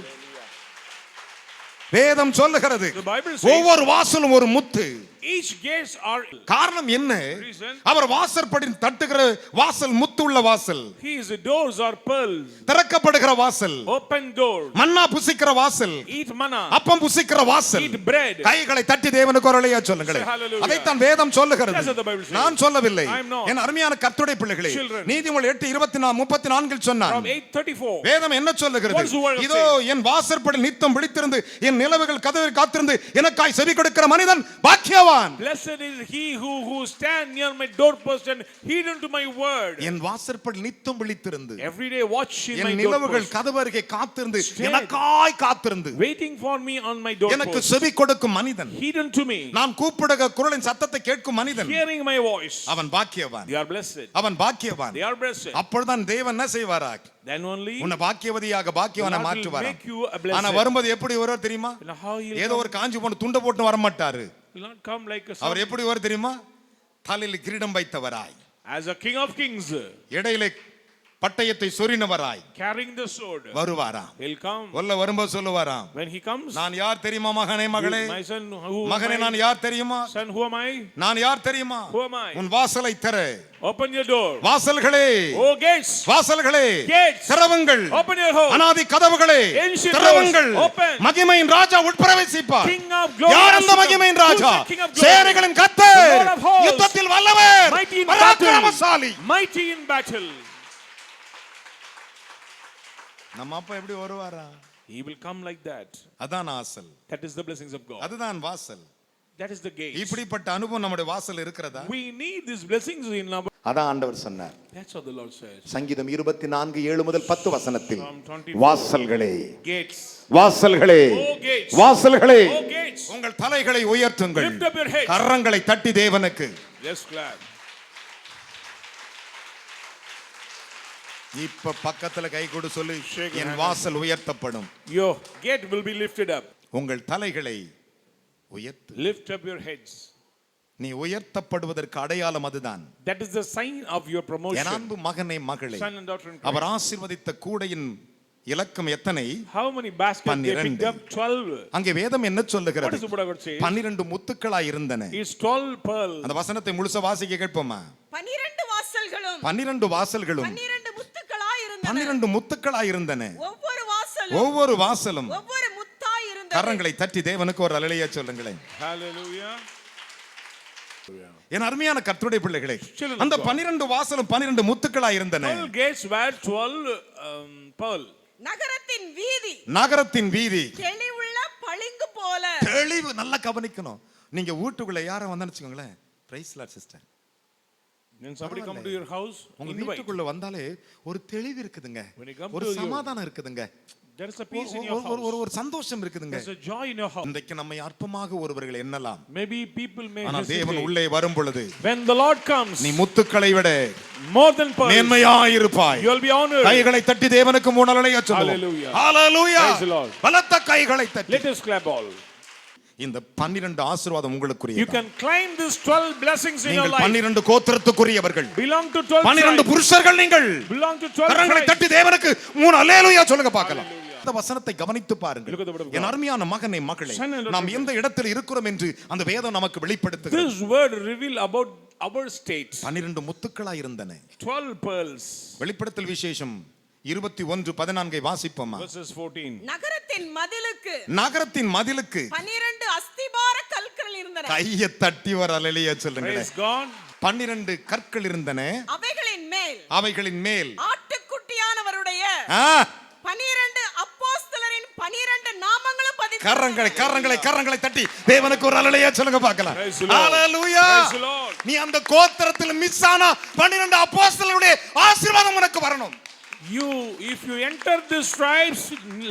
வேதம் சொல்லுகிறது The Bible says ஒவ்வொரு வாசலும் ஒரு முத்து. each gates are. காரணம் என்ன? Reason? அவர் வாசற்படி தட்டுகிற வாசல் முத்துள்ள வாசல். His doors are pearls. திறக்கப்படுகிற வாசல். Open doors. மன்னா புசிக்கிற வாசல். Eat manna. அப்பம் புசிக்கிற வாசல். Eat bread. கைகளை தட்டி தேவனுக்கு ஒரு அல்லேலூயா சொல்லுங்களே. Say hallelujah. அதைத்தான் வேதம் சொல்லுகிறது. That's what the Bible says. நான் சொல்லவில்லை. I am not. என் அருமையான கர்த்தருடைய பிள்ளைகளே, Children. நீதிமொழி 8:34 சொன்னார். From 8:34. வேதம் என்ன சொல்லுகிறது? What's the word இதோ என் வாசற்படி நித்தம் விழித்திருந்து என் நிலவுகள் கதவில் காத்திருந்து எனக்காய் செவி கொடுக்கிற மனிதன் பாக்கியவான். Blessed is he who stand near my doorpost and heed unto my word. என் வாசற்படி நித்தம் விழித்திருந்து Every day watch in my N நிலவுகள் doorpost. கதவு அருகே காத்திருந்து Stand. எனக்காய் காத்திருந்து Waiting for me on my எனக்கு doorpost. செவி கொடுக்கும் மனிதன், Heed unto me. நான் கூப்பிடுகிற குரலின் சத்தத்தை கேட்கும் மனிதன், Hearing my voice. அவன் பாக்கியவான். They are blessed. அவன் பாக்கியவான். They are blessed. அப்பொழுதுதான் தேவன் என்ன செய்வாரா? Then only உன்னை பாக்கியவதியாக பாக்கியவனை God will மாற்றுவார். make you a blessed. ஆனா வரும்போது எப்படி வருவார் தெரியுமா? How he'll ஏதோ ஒரு காஞ்சி போட்டு துண்ட போட்டு வர மாட்டாரு. will not come like a our son. எப்படி வருவார் தெரியுமா? தலையில் கிரீடம் வைத்தவராய், As a king of kings, இடையிலே பட்டயத்தை சொரினவராய் carrying the sword. வருவாராம். He'll come. உள்ள வரும்போது சொல்லுவாராம், When he comes, நான் யார் தெரியுமா மகனே மகளே? my son, who am மகனே I? நான் யார் தெரியுமா? Son, who am I? நான் யார் தெரியுமா? Who am I? உன் வாசலை திற. Open your door. வாசல்களே, Oh gates, வாசல்களே Gates. திறவுங்கள். open your home. அநாதி கதவுகளே Ancient திறவுங்கள். doors, open. மகிமையின் ராஜா உட்பிரவேசிப்பார். King of glory. யார் அந்த has come. மகிமையின் Who is Raja? the King of glory? சேனைகளின் கர்த்தர், The Lord of hosts. யுத்தத்தில் வல்லவர், Mighty in பராக்கிரமசாலி. battle. Mighty in battle. நம்ம அப்பா எப்படி வருவாரா? He will come like that. அதான் வாசல். That is the blessings of God. அதுதான் வாசல். That is the gate. இப்படிப்பட்ட அனுபவம் நம்முடைய வாசல் இருக்கிறதா? We need these blessings in our. அதான் ஆண்டவர் சொன்னார். That's what the Lord says. சங்கீதம் 24:7 முதல் 10 வசனத்தில் Psalm 24. வாசல்களே, Gates. வாசல்களே, Oh gates. வாசல்களே, Oh gates. உங்கள் தலைகளை உயர்த்துங்கள், Lift up your heads. கரங்களை தட்டி தேவனுக்கு. Let's clap. இப்ப பக்கத்துல கை கொடு சொல்லு, Shake your என் hand. வாசல் உயர்த்தப்படும். Your gate will be lifted up. உங்கள் தலைகளை உயர்த்து. Lift up your heads. நீ உயர்த்தப்படுவதற்கு அடையாளம் அதுதான். That is the sign of your N promotion. அன்பு மகனே மகளே, Son and daughter in Christ. அவர் ஆசீர்வதித்த கூடையின் இலக்கம் எத்தனை? How many baskets they 12. picked up? 12. அங்கே வேதம் என்ன What சொல்லுகிறது? does the word of God say? 12 முத்துக்களாய் இருந்தன. It's 12 pearls. அந்த வசனத்தை முழுசா வாசிக்க கேட்போமா? 12 வாசல்களும் 12 வாசல்களும் 12 முத்துக்களாய் இருந்தன. 12 முத்துக்களாய் இருந்தன. ஒவ்வொரு வாசலும் ஒவ்வொரு வாசலும் ஒவ்வொரு முத்தாய் இருந்தது. கரங்களை தட்டி தேவனுக்கு ஒரு அல்லேலூயா சொல்லுங்களேன். Hallelujah. என் அருமையான கர்த்தருடைய பிள்ளைகளே, Children of அந்த God. 12 வாசலும் 12 முத்துக்களாய் இருந்தன. 12 gates were 12 pearl. நகரத்தின் வீதி நகரத்தின் வீதி தெளிவுள்ள பளிங்கு போல. தெளிவு. நல்லா கவனிக்கணும். நீங்க வீட்டுக்குள்ள யாரும் வந்தான்னு வச்சுக்கோங்களேன், praise lord sister, When somebody come to your house, உங்க invite. வீட்டுக்குள்ள வந்தாலே ஒரு தெளிவு இருக்குதுங்க, When you come ஒரு to your- சமாதானம் இருக்குதுங்க. There is a peace in your house. ஒரு சந்தோஷம் இருக்குதுங்க. There's a joy in your house. இன்றைக்கு நம்மை அற்பமாக ஒருவர்கள் எண்ணலாம். Maybe people may ஆனால் தேவன் hesitate. உள்ளே வரும் பொழுது When the Lord comes, நீ முத்துக்களை விட more than pearls, மேன்மையாயிருப்பாய். you will be honored. கைகளை தட்டி தேவனுக்கு மூணலையா சொல்லுவோம். Hallelujah. Hallelujah. Praise the Lord. பலத்த கைகளை தட்டி. Let us clap all. இந்த 12 ஆசீர்வாதம் உங்களுக்குரியது. You can claim these 12 blessings in your நீங்கள் life. 12 கோத்திரத்துக்குரியவர்கள். Belong to 12 12 tribes. புருஷர்கள் நீங்கள். Belong to 12 கரங்களை tribes. தட்டி தேவனுக்கு 3 அல்லேலூயா சொல்லுங்க பார்க்கலாம். இந்த வசனத்தை கவனித்து பாருங்கள். Look at the word of God. என் அருமையான மகனே மகளே, Son and daughter. நாம் எந்த இடத்தில் இருக்கிறோம் என்று அந்த வேதம் நமக்கு வெளிப்படுத்துகிறது. This word reveal about our state. 12 முத்துக்களாய் இருந்தன. 12 pearls. வெளிப்படுத்தல் விசேஷம் 21:14 வாசிப்போமா. Verses 14. நகரத்தின் மதிலுக்கு நகரத்தின் மதிலுக்கு 12 அஸ்திபார கற்கள் இருந்தன. கையை தட்டி ஒரு அல்லேலூயா சொல்லுங்க. Praise God. 12 கற்கள் இருந்தன. அவைகளின் மேல் ஆட்டுக்குட்டியானவருடைய 12 அப்போஸ்தலரின் 12 நாமங்களும் பதிந்திருந்தன. கரங்களை தட்டி தேவனுக்கு ஒரு அல்லேலூயா சொல்லுங்க பார்க்கலாம். Praise the Lord. Hallelujah. Praise the Lord. நீ அந்த கோத்திரத்தில் மிஸ் ஆனா 12 அப்போஸ்தலருடைய ஆசீர்வாதம் உனக்கு வரணும். If you enter this tribe's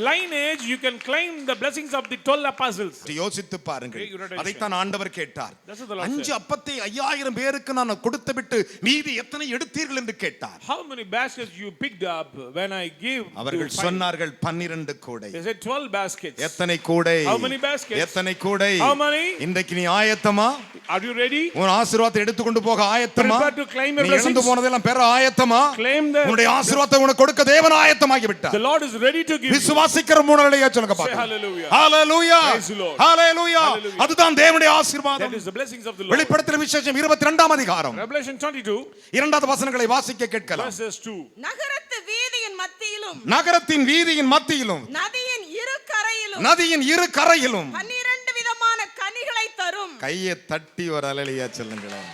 lineage, you can claim the blessings of the 12 apostles. யோசித்து பாருங்கள். Great revelation. அதைத்தான் ஆண்டவர் கேட்டார். That's what the Lord 5 said. அப்பத்தை 5000 பேருக்கு நான் கொடுத்து விட்டு மீதி எத்தனை எடுத்தீர்கள் என்று கேட்டார். How many baskets you picked up when I gave? அவர்கள் சொன்னார்கள் 12 கூடை. They said 12 baskets. எத்தனை கூடை? How many baskets? எத்தனை கூடை? How many? இன்றைக்கு நீ ஆயத்தமா? Are you ready? உன் ஆசீர்வாதத்தை எடுத்துக்கொண்டு போக ஆயத்தமா? Prepare to claim your நீ இழந்து blessings. போனதெல்லாம் பெற ஆயத்தமா? Claim the. உன்னுடைய ஆசீர்வாதத்தை உனக்கு கொடுக்க தேவன் ஆயத்தமாகி விட்டார். The Lord is ready to give you. விசுவாசிக்கிற மூணலையா சொல்லுங்க Say பாருங்க. hallelujah. Hallelujah. Praise the Lord. Hallelujah. Hallelujah. அதுதான் தேவனுடைய ஆசீர்வாதம். That is the blessings of the Lord. வெளிப்படுத்தல் விசேஷம் 22ஆம் அதிகாரம் Revelation 22. இரண்டாவது வசனங்களை வாசிக்க கேட்கலாம். Verses 2. நகரத்து வீதியின் மத்தியிலும் நகரத்தின் வீதியின் மத்தியிலும் நதியின் இரு கரையிலும் நதியின் இரு கரையிலும் 12 விதமான கனிகளை தரும். கையை தட்டி ஒரு அல்லேலூயா சொல்லுங்களேன்.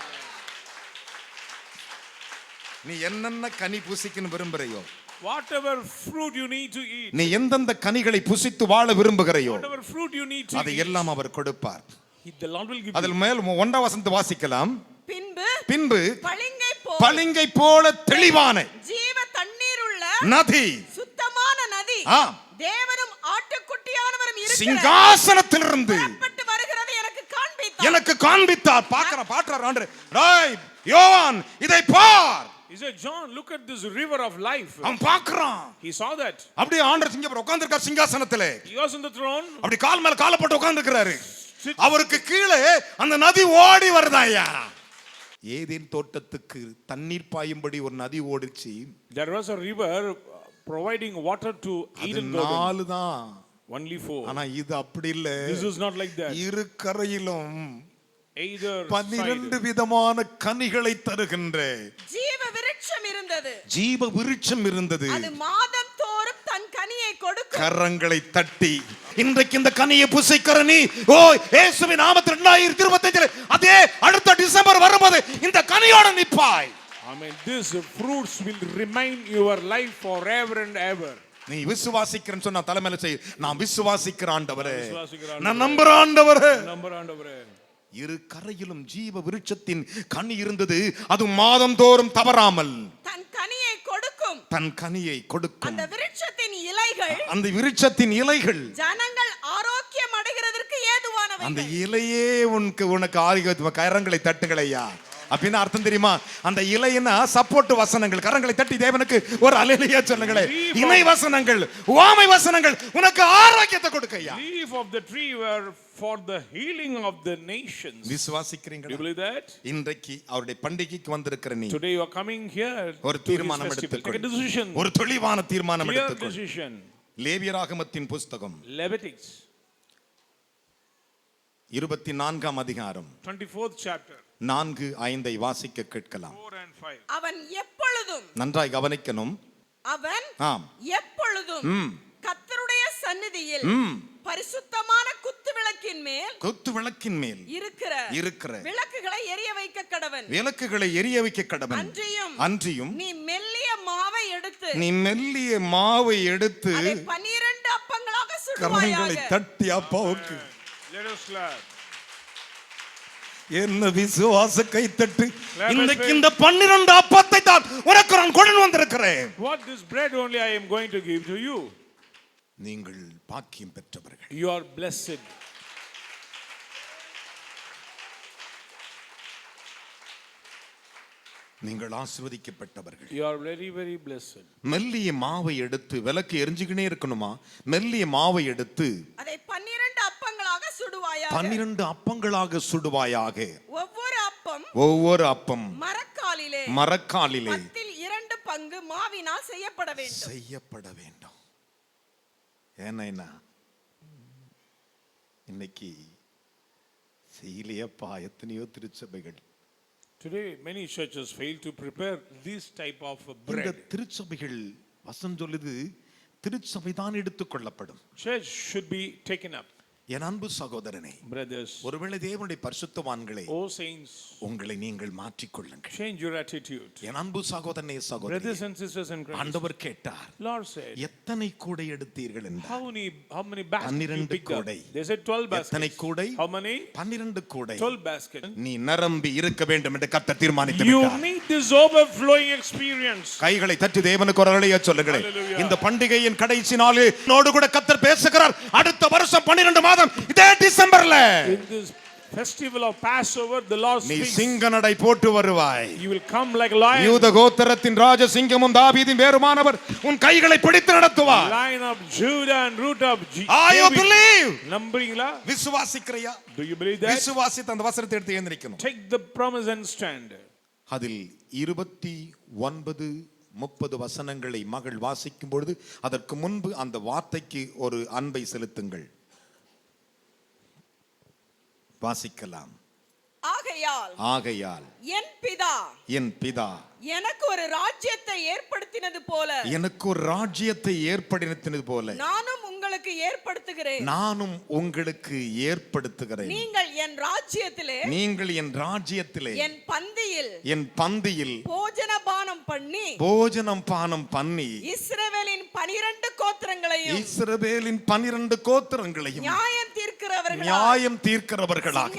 நீ என்னென்ன கனி புசிக்கணும் விரும்புறையோ, Whatever fruit you need to eat. நீ எந்தெந்த கனிகளை புசித்து வாழ விரும்புகிறாயோ Whatever fruit you need to அதை eat. எல்லாம் அவர் கொடுப்பார். The Lord will give அதில் you. மேல் 1ஆம் வசனத்தை வாசிக்கலாம். பின்பு பளிங்கை போல தெளிவான ஜீவ தண்ணீர் உள்ள நதி, சுத்தமான நதி தேவனும் ஆட்டுக்குட்டியானவரும் இருக்கிற சிங்காசனத்திலிருந்து புறப்பட்டு வருகிறது எனக்கு காண்பித்தார். பாக்குறார் ஆண்டவர். டேய் யோவான் இதை பார். He said, John, look at this river of life. அவன் பார்க்கறான். He saw that. அப்படியே ஆண்டவர் சிங்கப்பர் உட்கார்ந்திருக்கார் சிங்காசனத்திலே. He was on the throne. அப்படி கால் மேல கால போட்டு உட்கார்ந்திருக்காரு. அவருக்கு கீழே அந்த நதி ஓடி வருதாயா. ஏதேன் தோட்டத்துக்கு தண்ணீர் பாயும்படி ஒரு நதி ஓடிச்சு. There was a river providing water to Eden garden. 4 தான். Only 4. ஆனா இது அப்படி இல்ல. This is not like that. இரு கரையிலும் Either 12 விதமான கனிகளை தருகின்ற ஜீவ விருட்சம் இருந்தது. ஜீவ விருட்சம் இருந்தது. அது மாதம் தோறும் தன் கனியை கொடுக்கும். கரங்களை தட்டி இன்றைக்கு இந்த கனியை புசிக்கிற நீ, ஓ இயேசுவின் நாமத்தில் 2025 அதே அடுத்த டிசம்பர் வரும்போது இந்த கனியோட நிப்பாய். Amen. These fruits will remain your life forever and ever. நீ விசுவாசிக்கிறேன்னு சொன்னா தலைமையில செய். நான் விசுவாசிக்கிற ஆண்டவரே, நான் நம்புற ஆண்டவரே. இரு கரையிலும் ஜீவ விருட்சத்தின் கனி இருந்தது. அது மாதம் தோறும் தவறாமல் தன் கனியை கொடுக்கும். அந்த விருட்சத்தின் இலைகள் ஜனங்கள் ஆரோக்கியம் அடைகிறதற்கு ஏதுவானவை. அந்த இலையே உனக்கு ஆரோக்கியம். கரங்களை தட்டுங்களையா அப்படின்னு அர்த்தம் தெரியுமா? அந்த இலைன்னா சப்போர்ட் வசனங்கள். கரங்களை தட்டி தேவனுக்கு ஒரு அல்லேலூயா சொல்லுங்களே. இணை வசனங்கள், உவமை வசனங்கள் உனக்கு ஆரோக்கியத்தை கொடுக்கையா. Leaf of the tree were for the healing of the nations. விசுவாசிக்கிறீங்களா? Do you believe that? இன்றைக்கு அவருடைய பண்டிகைக்கு வந்திருக்கிற நீ Today you are coming here. ஒரு தீர்மானம் எடுத்துக்கொள். Take a decision. ஒரு தெளிவான தீர்மானம் எடுத்துக்கொள். Decision. லேவியராகமத்தின் புத்தகம் Leviticus 24ஆம் அதிகாரம் 24th chapter 4-5 வாசிக்க கேட்கலாம். 4 and 5. அவன் எப்பொழுதும், நன்றாய் கவனிக்கணும். அவன் எப்பொழுதும் கர்த்தருடைய சந்நிதியில் பரிசுத்தமான குத்துவிளக்கின் மேல் இருக்கிற விளக்குகளை எரிய வைக்க கடவன். அன்றியும் நீ மெல்லிய மாவை எடுத்து அதை 12 அப்பங்களாக சுடுவாயாக. கரங்களை தட்டி அப்பாவுக்கு Let us clap. என்ன விசுவாச கைத்தட்டு. இன்னைக்கு இந்த 12 அப்பத்தை தான் உனக்கு நான் கொண்டு வந்திருக்கிறேன். What this bread only I am going to give to you. நீங்கள் பாக்கியம் பெற்றவர்கள். You are blessed. நீங்கள் ஆசீர்வதிக்கப்பட்டவர்கள். You are very, very blessed. மெல்லிய மாவை எடுத்து விளக்கு எரிஞ்சுக்கினே இருக்கணுமா? மெல்லிய மாவை எடுத்து அதை 12 அப்பங்களாக சுடுவாயாக. 12 அப்பங்களாக சுடுவாயாக. ஒவ்வொரு அப்பம் மரக்காலிலே 10 பங்கு மாவினால் செய்யப்பட வேண்டும். ஏன்னா இன்னைக்கு செய்யலையப்பா எத்தனையோ திருச்சபைகள். Today many churches fail to prepare this type of இந்த bread. திருச்சபைகள் வசனம் சொல்லுது திருச்சபை தான் எடுத்துக்கொள்ளப்படும். Church should be taken up. என் அன்பு சகோதரனே, Brothers, ஒருவேளை தேவனுடைய பரிசுத்தவான்களே, oh saints, உங்களை நீங்கள் மாற்றிக்கொள்ளுங்கள். change your attitude. என் அன்பு சகோதரனே, சகோதரி, Brothers and sisters in Christ, ஆண்டவர் கேட்டார், Lord said, எத்தனை கூடை எடுத்தீர்கள் என்றார். how many baskets you 12 picked up? கூடை. They said 12 எத்தனை baskets. கூடை? How many? 12 கூடை. 12 baskets. நீ நிரம்பி இருக்க வேண்டும் என்று கர்த்தர் தீர்மானித்து You விட்டார். need this overflowing experience. கைகளை தட்டி தேவனுக்கு ஒரு அலையா சொல்லுங்களேன். Hallelujah. இந்த பண்டிகையின் கடைசி நாளில் நோடு கூட கர்த்தர் பேசுகிறார். அடுத்த வருஷம் 12 மாதம் இதே டிசம்பர்ல In this festival of Passover, the Lord நீ speaks. சிங்க நடை போட்டு வருவாய். You will come like a lion. யூத கோத்திரத்தின் ராஜ சிங்கமும் தாவீதின் வேறுமானவர் உன் கைகளை பிடித்து நடத்துவார். Lion of Judah and root of Are you believe? நம்புறீங்களா? விசுவாசிக்கிறியா? Do you believe that? விசுவாசித்து அந்த வசனத்தை எடுத்து எழுந்திருக்கணும். Take the promise and stand. அதில் 29 30 வசனங்களை மகள் வாசிக்கும் பொழுது அதற்கு முன்பு அந்த வார்த்தைக்கு ஒரு அன்பை செலுத்துங்கள். வாசிக்கலாம். ஆகையால் என் பிதா எனக்கு ஒரு ராஜ்யத்தை ஏற்படுத்தினது போல நானும் உங்களுக்கு ஏற்படுத்துகிறேன். நீங்கள் என் ராஜ்யத்திலே என் பந்தியில் போஜனம் பானம் பண்ணி இஸ்ரவேலின் 12 கோத்திரங்களையும் நியாயம் தீர்க்கிறவர்களாக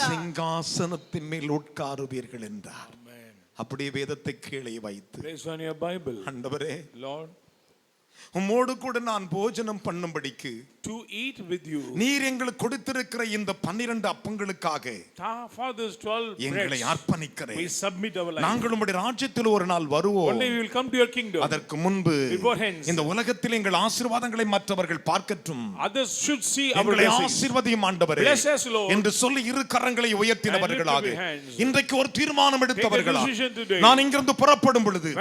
சிங்காசனத்தின் மேல் உட்காருவீர்கள் என்றார். அப்படியே வேதத்தை கீழே வைத்து, ஆண்டவரே, உம்மோடு கூட நான் போஜனம் பண்ணும்படிக்கு to eat with you, நீர் எங்களுக்கு கொடுத்திருக்கிற இந்த 12 அப்பங்களுக்காக for this 12 எங்களை அர்ப்பணிக்கிறேன். we submit our life. நாங்கள் உம்முடைய ராஜ்யத்தில் ஒரு நாள் வருவோம். One day we will come to your kingdom. அதற்கு முன்பு beforehand இந்த உலகத்தில் எங்கள் ஆசீர்வாதங்களை மற்றவர்கள் பார்க்கட்டும். Others should see our எங்களை blessings. ஆசீர்வதியும் ஆண்டவரே Bless us, Lord. என்று சொல்லி இரு கரங்களை உயர்த்தினவர்களாக இன்றைக்கு ஒரு தீர்மானம் எடுத்தவர்களாக நான் இங்கிருந்து புறப்படும் பொழுது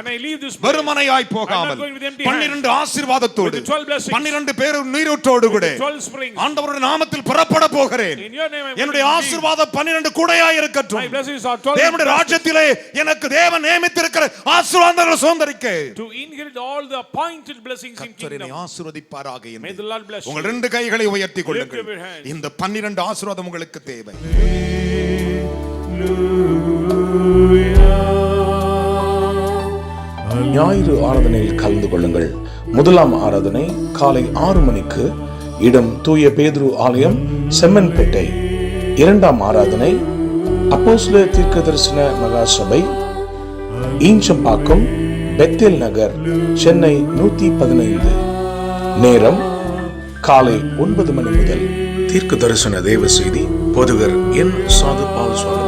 வெறுமனையாய் போகாமல் 12 ஆசீர்வாதத்தோடு 12 பேர் நீரூற்றோடு கூட ஆண்டவருடைய நாமத்தில் புறப்பட போகிறேன். என்னுடைய ஆசீர்வாதம் 12 கூடையாய் இருக்கட்டும். தேவனுடைய ராஜ்யத்திலே எனக்கு தேவன் நியமித்திருக்கிற ஆசீர்வாதங்களை சுதந்தரிக்க to inherit all the appointed blessings in kingdom. கர்த்தர் ஆசீர்வதிப்பாராக என்று May the Lord bless you. உங்கள் 2 கைகளை உயர்த்தி கொள்ளுங்கள். இந்த 12 ஆசீர்வாதம் உங்களுக்கு தேவை. ஞாயிறு ஆராதனையில் கலந்து கொள்ளுங்கள். முதலாம் ஆராதனை காலை 6 மணிக்கு, இடம் தூய பேதுரு ஆலயம், செம்மன்பேட்டை. இரண்டாம் ஆராதனை அப்போஸ்தலர் தீர்க்கதரிசன மகா சபை, ஈஞ்சம்பாக்கம், பெத்தேல் நகர், சென்னை 115. நேரம் காலை 9 மணி முதல். தீர்க்க தரிசன தேவ செய்தி போதகர் என் சாது பால் சுவாமி.